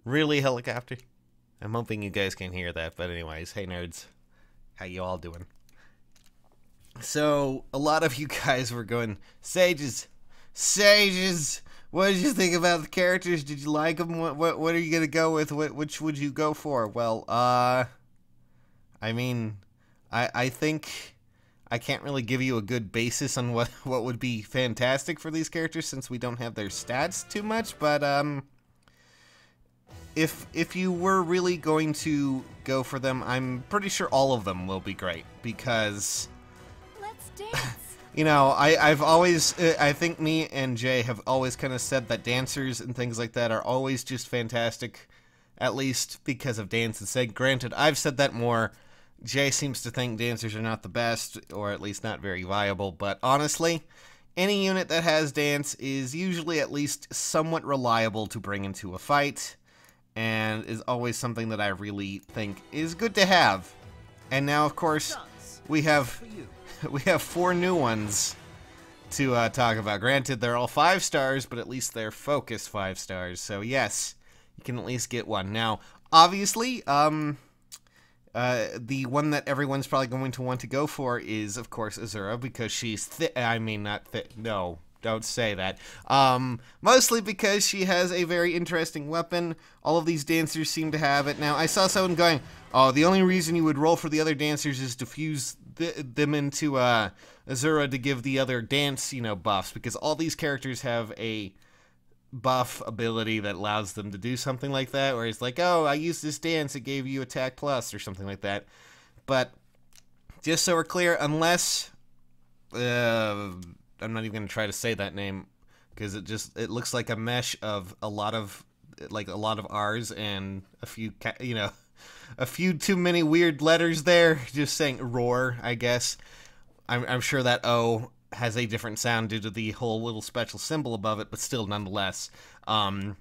Really, helicopter? I'm hoping you guys can hear that, but anyways, hey nerds. How you all doing? So, a lot of you guys were going, Sages! Sages! What did you think about the characters? Did you like them? What are you gonna go with? Which would you go for? Well, I mean, I think I can't really give you a good basis on what would be fantastic for these characters since we don't have their stats too much, but, if you were really going to go for them, I'm pretty sure all of them will be great, because, Let's dance. you know, I've always, I think me and Jay have always kind of said that dancers and things like that are always just fantastic, at least because of dance's sake. Granted, I've said that more. Jay seems to think dancers are not the best, or at least not very viable, but honestly, any unit that has dance is usually at least somewhat reliable to bring into a fight, and is always something that I really think is good to have. And now, of course, we have 4 new ones to talk about. Granted, they're all 5 stars, but at least they're focused 5 stars. So yes, you can at least get one. Now, obviously, the one that everyone's probably going to want to go for is, of course, Azura, because she's I mean, not no, don't say that. Mostly because she has a very interesting weapon. All of these dancers seem to have it. Now, I saw someone going, oh, the only reason you would roll for the other dancers is to fuse them into Azura to give the other dance, buffs, because all these characters have a buff ability that allows them to do something like that, where it's like, oh, I used this dance, it gave you attack plus, or something like that. But, just so we're clear, unless, I'm not even going to try to say that name, because it looks like a mesh of a lot of R's and a few too many weird letters there, just saying roar, I guess. I'm sure that O has a different sound due to the whole little special symbol above it, but still, nonetheless. I'm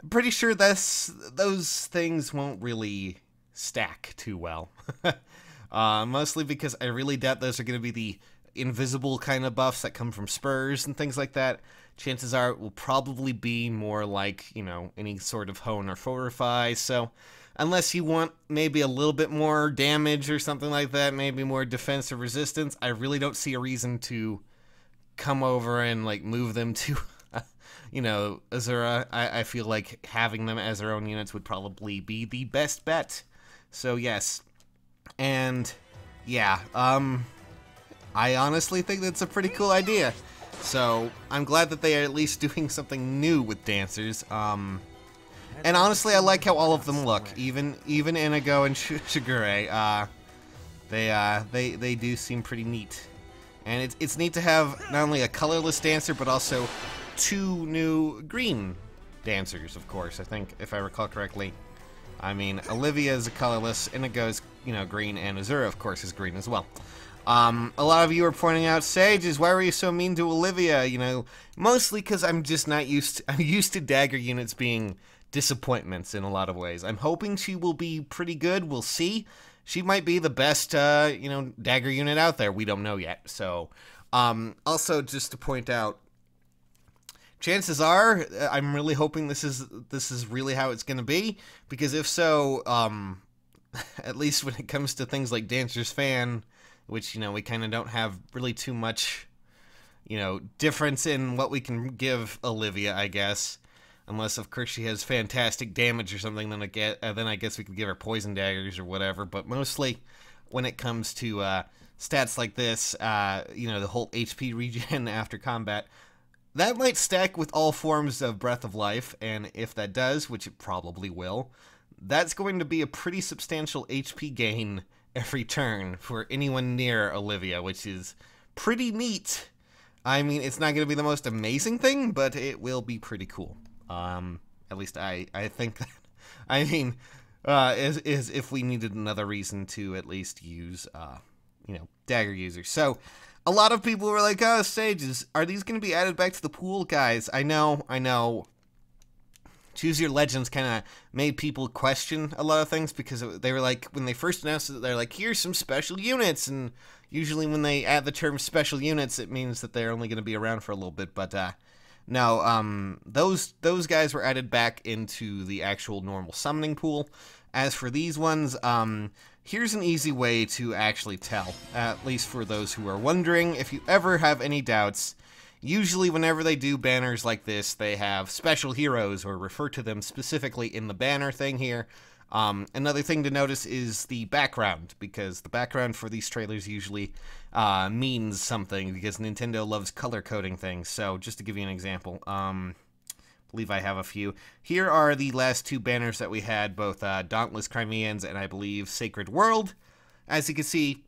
pretty sure those things won't really stack too well. Mostly because I really doubt those are going to be the invisible kind of buffs that come from spurs and things like that. Chances are it will probably be more like, any sort of hone or fortify, so unless you want maybe a little bit more damage or something like that, maybe more defense or resistance, I really don't see a reason to come over and, move them to, Azura. I feel like having them as their own units would probably be the best bet. So, yes. And, yeah, I honestly think that's a pretty cool idea. So, I'm glad that they are at least doing something new with dancers. And honestly, I like how all of them look. Even Inigo and Shigure. They do seem pretty neat. And it's neat to have not only a colorless dancer, but also 2 new green dancers, of course, I think, if I recall correctly. I mean, Olivia is a colorless, Inigo is, green, and Azura, of course, is green as well. A lot of you are pointing out, Sages, why were you so mean to Olivia? Mostly because I'm just not I'm used to dagger units being disappointments in a lot of ways. I'm hoping she will be pretty good. We'll see. She might be the best, dagger unit out there. We don't know yet. So, also just to point out, chances are, I'm really hoping this is really how it's going to be, because if so, at least when it comes to things like Dancer's Fan, which, we kind of don't have really too much, difference in what we can give Olivia, I guess. Unless, of course, she has fantastic damage or something, then I guess we could give her poison daggers or whatever. But mostly, when it comes to stats like this, the whole HP regen after combat, that might stack with all forms of Breath of Life. And if that does, which it probably will, that's going to be a pretty substantial HP gain every turn for anyone near Olivia, which is pretty neat. I mean, it's not going to be the most amazing thing, but it will be pretty cool. At least I think that. I mean, is if we needed another reason to at least use, dagger users. So, a lot of people were like, oh, Sages, are these going to be added back to the pool? Guys, I know. Choose Your Legends kind of made people question a lot of things, because they were like, when they first announced it, they're like, here's some special units, and usually when they add the term special units, it means that they're only going to be around for a little bit, but, No, those guys were added back into the actual normal summoning pool. As for these ones, here's an easy way to actually tell, at least for those who are wondering. If you ever have any doubts, usually whenever they do banners like this, they have special heroes or refer to them specifically in the banner thing here. Another thing to notice is the background, because the background for these trailers usually means something, because Nintendo loves color coding things. So just to give you an example, believe I have a few. Here are the last two banners that we had, both Dauntless Crimeans and I believe Sacred World. As you can see,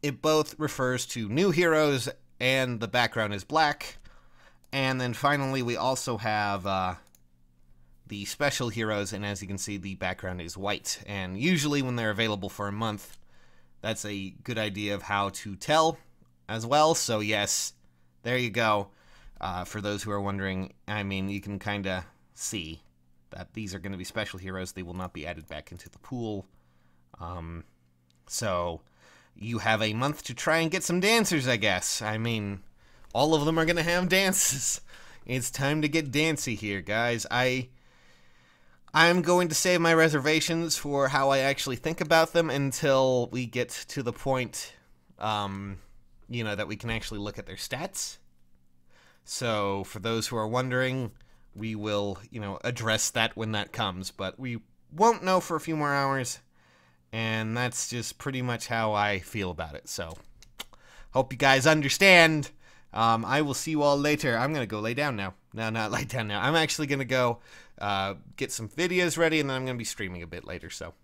it both refers to new heroes and the background is black. And then finally we also have the special heroes, and as you can see, the background is white. And usually when they're available for a month, that's a good idea of how to tell as well. So yes, there you go. For those who are wondering, I mean, you can kind of see that these are going to be special heroes. They will not be added back into the pool. So you have a month to try and get some dancers, I guess. I mean, all of them are going to have dances. It's time to get dancy here, guys. I'm going to save my reservations for how I actually think about them until we get to the point, you know, that we can actually look at their stats. So, for those who are wondering, we will, you know, address that when that comes, but we won't know for a few more hours, and that's just pretty much how I feel about it. So, hope you guys understand. I will see you all later. I'm going to go lay down now. No, not lay down now. I'm actually going to go get some videos ready, and then I'm going to be streaming a bit later. So,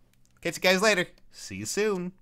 catch you guys later. See you soon.